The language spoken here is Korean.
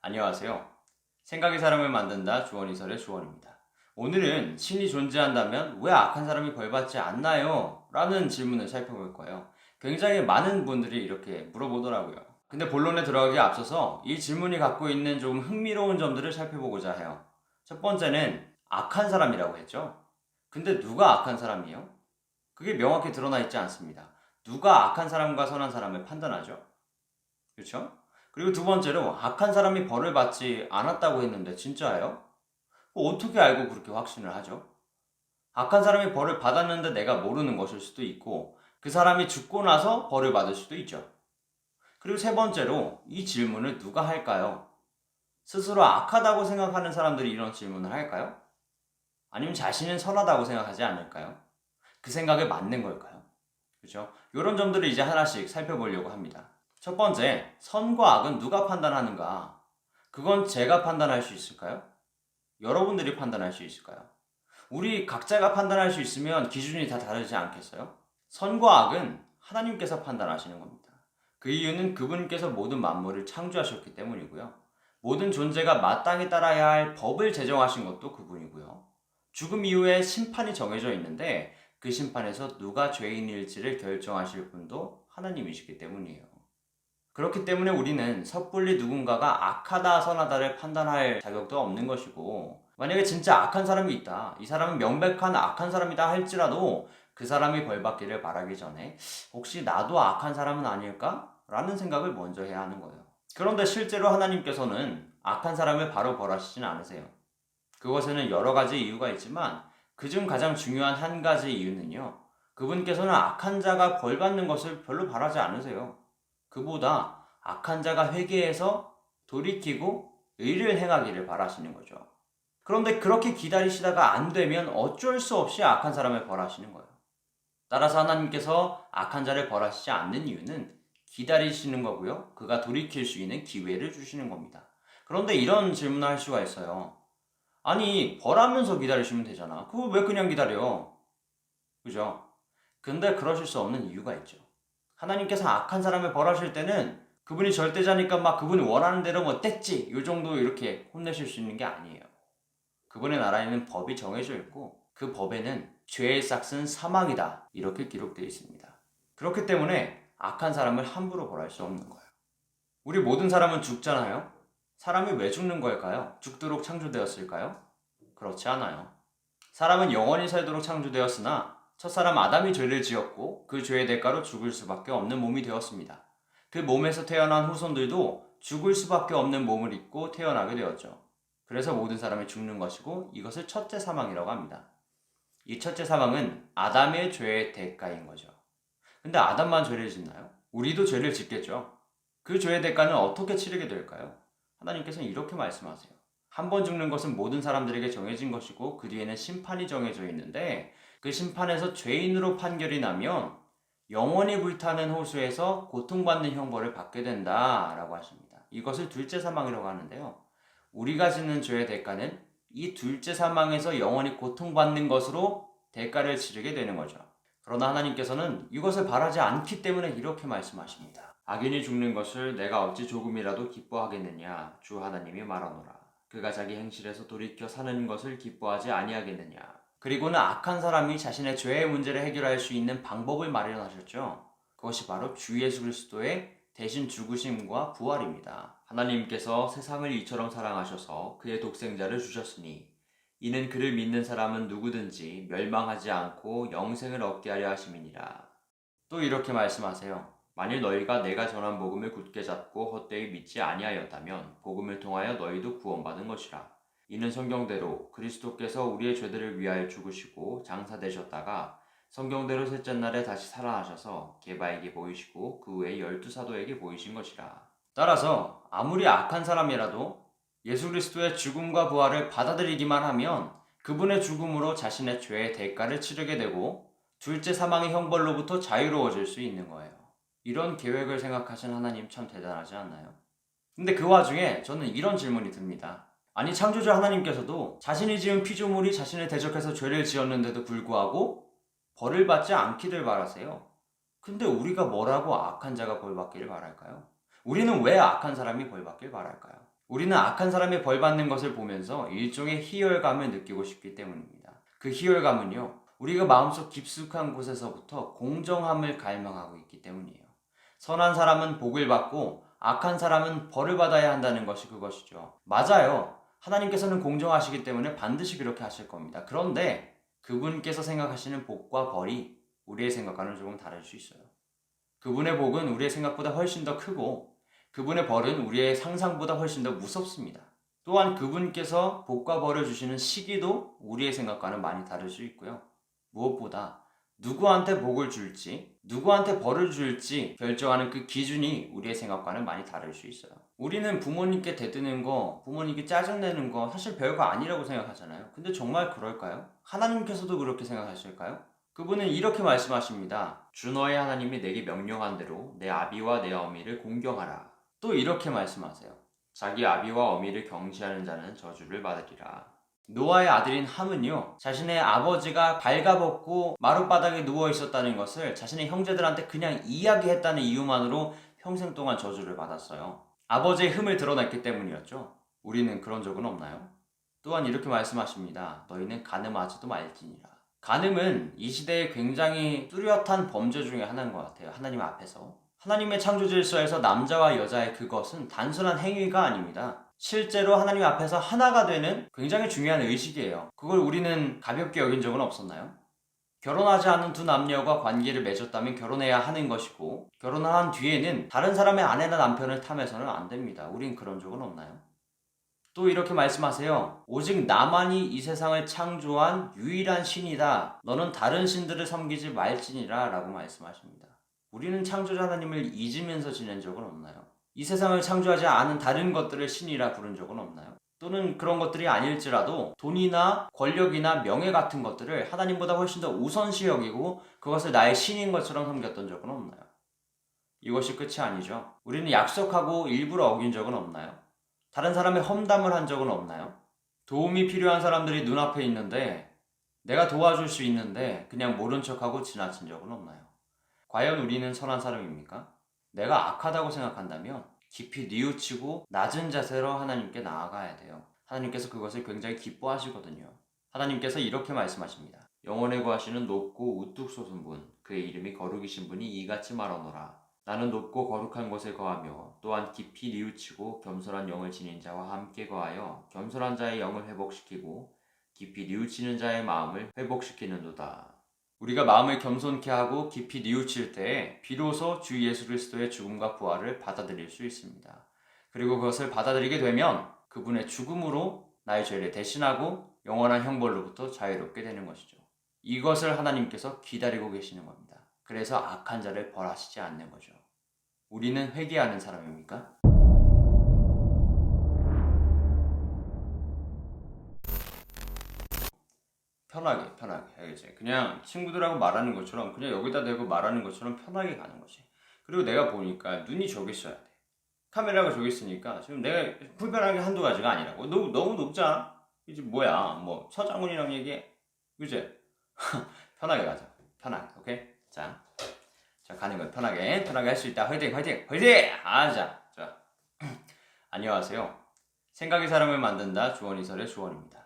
안녕하세요. 생각이 사람을 만든다 주원이설의 주원입니다. 오늘은 신이 존재한다면 왜 악한 사람이 벌받지 않나요? 라는 질문을 살펴볼 거예요. 굉장히 많은 분들이 이렇게 물어보더라고요. 근데 본론에 들어가기에 앞서서 이 질문이 갖고 있는 조금 흥미로운 점들을 살펴보고자 해요. 첫 번째는 악한 사람이라고 했죠. 근데 누가 악한 사람이에요? 그게 명확히 드러나 있지 않습니다. 누가 악한 사람과 선한 사람을 판단하죠? 그렇죠? 그리고 두 번째로 악한 사람이 벌을 받지 않았다고 했는데 진짜예요? 어떻게 알고 그렇게 확신을 하죠? 악한 사람이 벌을 받았는데 내가 모르는 것일 수도 있고 그 사람이 죽고 나서 벌을 받을 수도 있죠. 그리고 세 번째로 이 질문을 누가 할까요? 스스로 악하다고 생각하는 사람들이 이런 질문을 할까요? 아니면 자신은 선하다고 생각하지 않을까요? 그 생각에 맞는 걸까요? 그렇죠? 이런 점들을 이제 하나씩 살펴보려고 합니다. 첫 번째, 선과 악은 누가 판단하는가? 그건 제가 판단할 수 있을까요? 여러분들이 판단할 수 있을까요? 우리 각자가 판단할 수 있으면 기준이 다 다르지 않겠어요? 선과 악은 하나님께서 판단하시는 겁니다. 그 이유는 그분께서 모든 만물을 창조하셨기 때문이고요. 모든 존재가 마땅히 따라야 할 법을 제정하신 것도 그분이고요. 죽음 이후에 심판이 정해져 있는데 그 심판에서 누가 죄인일지를 결정하실 분도 하나님이시기 때문이에요. 그렇기 때문에 우리는 섣불리 누군가가 악하다 선하다를 판단할 자격도 없는 것이고, 만약에 진짜 악한 사람이 있다, 이 사람은 명백한 악한 사람이다 할지라도 그 사람이 벌받기를 바라기 전에 혹시 나도 악한 사람은 아닐까? 라는 생각을 먼저 해야 하는 거예요. 그런데 실제로 하나님께서는 악한 사람을 바로 벌하시진 않으세요. 그것에는 여러 가지 이유가 있지만 그중 가장 중요한 한 가지 이유는요. 그분께서는 악한 자가 벌받는 것을 별로 바라지 않으세요. 그보다 악한 자가 회개해서 돌이키고 의를 행하기를 바라시는 거죠. 그런데 그렇게 기다리시다가 안 되면 어쩔 수 없이 악한 사람을 벌하시는 거예요. 따라서 하나님께서 악한 자를 벌하시지 않는 이유는 기다리시는 거고요. 그가 돌이킬 수 있는 기회를 주시는 겁니다. 그런데 이런 질문을 할 수가 있어요. 아니, 벌하면서 기다리시면 되잖아. 그거 왜 그냥 기다려? 그죠? 근데 그러실 수 없는 이유가 있죠. 하나님께서 악한 사람을 벌하실 때는 그분이 절대자니까 막 그분이 원하는 대로 뭐 뗐지 요 정도 이렇게 혼내실 수 있는 게 아니에요. 그분의 나라에는 법이 정해져 있고 그 법에는 죄의 싹은 사망이다 이렇게 기록되어 있습니다. 그렇기 때문에 악한 사람을 함부로 벌할 수 없는 거예요. 우리 모든 사람은 죽잖아요. 사람이 왜 죽는 걸까요? 죽도록 창조되었을까요? 그렇지 않아요. 사람은 영원히 살도록 창조되었으나 첫사람 아담이 죄를 지었고 그 죄의 대가로 죽을 수밖에 없는 몸이 되었습니다. 그 몸에서 태어난 후손들도 죽을 수밖에 없는 몸을 입고 태어나게 되었죠. 그래서 모든 사람이 죽는 것이고 이것을 첫째 사망이라고 합니다. 이 첫째 사망은 아담의 죄의 대가인 거죠. 근데 아담만 죄를 짓나요? 우리도 죄를 짓겠죠. 그 죄의 대가는 어떻게 치르게 될까요? 하나님께서는 이렇게 말씀하세요. 한 번 죽는 것은 모든 사람들에게 정해진 것이고 그 뒤에는 심판이 정해져 있는데 그 심판에서 죄인으로 판결이 나면 영원히 불타는 호수에서 고통받는 형벌을 받게 된다라고 하십니다. 이것을 둘째 사망이라고 하는데요. 우리가 짓는 죄의 대가는 이 둘째 사망에서 영원히 고통받는 것으로 대가를 치르게 되는 거죠. 그러나 하나님께서는 이것을 바라지 않기 때문에 이렇게 말씀하십니다. 악인이 죽는 것을 내가 어찌 조금이라도 기뻐하겠느냐 주 하나님이 말하노라. 그가 자기 행실에서 돌이켜 사는 것을 기뻐하지 아니하겠느냐. 그리고는 악한 사람이 자신의 죄의 문제를 해결할 수 있는 방법을 마련하셨죠. 그것이 바로 주 예수 그리스도의 대신 죽으심과 부활입니다. 하나님께서 세상을 이처럼 사랑하셔서 그의 독생자를 주셨으니 이는 그를 믿는 사람은 누구든지 멸망하지 않고 영생을 얻게 하려 하심이니라. 또 이렇게 말씀하세요. 만일 너희가 내가 전한 복음을 굳게 잡고 헛되이 믿지 아니하였다면 복음을 통하여 너희도 구원받은 것이라. 이는 성경대로 그리스도께서 우리의 죄들을 위하여 죽으시고 장사되셨다가 성경대로 셋째 날에 다시 살아나셔서 게바에게 보이시고 그 후에 12사도에게 보이신 것이라. 따라서 아무리 악한 사람이라도 예수 그리스도의 죽음과 부활을 받아들이기만 하면 그분의 죽음으로 자신의 죄의 대가를 치르게 되고 둘째 사망의 형벌로부터 자유로워질 수 있는 거예요. 이런 계획을 생각하신 하나님 참 대단하지 않나요? 근데 그 와중에 저는 이런 질문이 듭니다. 아니 창조자 하나님께서도 자신이 지은 피조물이 자신을 대적해서 죄를 지었는데도 불구하고 벌을 받지 않기를 바라세요. 근데 우리가 뭐라고 악한 자가 벌 받기를 바랄까요? 우리는 왜 악한 사람이 벌 받길 바랄까요? 우리는 악한 사람이 벌 받는 것을 보면서 일종의 희열감을 느끼고 싶기 때문입니다. 그 희열감은요, 우리가 마음속 깊숙한 곳에서부터 공정함을 갈망하고 있기 때문이에요. 선한 사람은 복을 받고 악한 사람은 벌을 받아야 한다는 것이 그것이죠. 맞아요. 하나님께서는 공정하시기 때문에 반드시 그렇게 하실 겁니다. 그런데 그분께서 생각하시는 복과 벌이 우리의 생각과는 조금 다를 수 있어요. 그분의 복은 우리의 생각보다 훨씬 더 크고 그분의 벌은 우리의 상상보다 훨씬 더 무섭습니다. 또한 그분께서 복과 벌을 주시는 시기도 우리의 생각과는 많이 다를 수 있고요. 무엇보다 누구한테 복을 줄지, 누구한테 벌을 줄지 결정하는 그 기준이 우리의 생각과는 많이 다를 수 있어요. 우리는 부모님께 대드는 거, 부모님께 짜증내는 거 사실 별거 아니라고 생각하잖아요. 근데 정말 그럴까요? 하나님께서도 그렇게 생각하실까요? 그분은 이렇게 말씀하십니다. 주 너의 하나님이 내게 명령한 대로 내 아비와 내 어미를 공경하라. 또 이렇게 말씀하세요. 자기 아비와 어미를 경시하는 자는 저주를 받으리라. 노아의 아들인 함은요, 자신의 아버지가 발가벗고 마룻바닥에 누워 있었다는 것을 자신의 형제들한테 그냥 이야기했다는 이유만으로 평생 동안 저주를 받았어요. 아버지의 흠을 드러냈기 때문이었죠. 우리는 그런 적은 없나요? 또한 이렇게 말씀하십니다. 너희는 간음하지도 말지니라. 간음은 이 시대에 굉장히 뚜렷한 범죄 중에 하나인 것 같아요. 하나님 앞에서. 하나님의 창조 질서에서 남자와 여자의 그것은 단순한 행위가 아닙니다. 실제로 하나님 앞에서 하나가 되는 굉장히 중요한 의식이에요. 그걸 우리는 가볍게 여긴 적은 없었나요? 결혼하지 않은 두 남녀가 관계를 맺었다면 결혼해야 하는 것이고 결혼한 뒤에는 다른 사람의 아내나 남편을 탐해서는 안 됩니다. 우린 그런 적은 없나요? 또 이렇게 말씀하세요. 오직 나만이 이 세상을 창조한 유일한 신이다. 너는 다른 신들을 섬기지 말지니라 라고 말씀하십니다. 우리는 창조자 하나님을 잊으면서 지낸 적은 없나요? 이 세상을 창조하지 않은 다른 것들을 신이라 부른 적은 없나요? 또는 그런 것들이 아닐지라도 돈이나 권력이나 명예 같은 것들을 하나님보다 훨씬 더 우선시 여기고 그것을 나의 신인 것처럼 섬겼던 적은 없나요? 이것이 끝이 아니죠. 우리는 약속하고 일부러 어긴 적은 없나요? 다른 사람의 험담을 한 적은 없나요? 도움이 필요한 사람들이 눈앞에 있는데 내가 도와줄 수 있는데 그냥 모른 척하고 지나친 적은 없나요? 과연 우리는 선한 사람입니까? 내가 악하다고 생각한다면 깊이 뉘우치고 낮은 자세로 하나님께 나아가야 돼요. 하나님께서 그것을 굉장히 기뻐하시거든요. 하나님께서 이렇게 말씀하십니다. 영원에 거하시는 높고 우뚝 솟은 분, 그의 이름이 거룩이신 분이 이같이 말하노라. 나는 높고 거룩한 곳에 거하며 또한 깊이 뉘우치고 겸손한 영을 지닌 자와 함께 거하여 겸손한 자의 영을 회복시키고 깊이 뉘우치는 자의 마음을 회복시키는도다. 우리가 마음을 겸손케 하고 깊이 뉘우칠 때에 비로소 주 예수 그리스도의 죽음과 부활을 받아들일 수 있습니다. 그리고 그것을 받아들이게 되면 그분의 죽음으로 나의 죄를 대신하고 영원한 형벌로부터 자유롭게 되는 것이죠. 이것을 하나님께서 기다리고 계시는 겁니다. 그래서 악한 자를 벌하시지 않는 거죠. 우리는 회개하는 사람입니까? 편하게 알겠지? 그냥 친구들하고 말하는 것처럼 그냥 여기다 대고 말하는 것처럼 편하게 가는 거지. 그리고 내가 보니까 눈이 저기 있어야 돼. 카메라가 저기 있으니까 지금 내가 불편한 게 한두 가지가 아니라고. 너무 높잖아. 이제 뭐야? 뭐 서장훈이랑 얘기해. 그지? 편하게 가자. 편하게. 오케이? 자 가는 거 편하게 할 수 있다. 화이팅! 자 안녕하세요. 생각이 사람을 만든다. 주원이설의 주원입니다.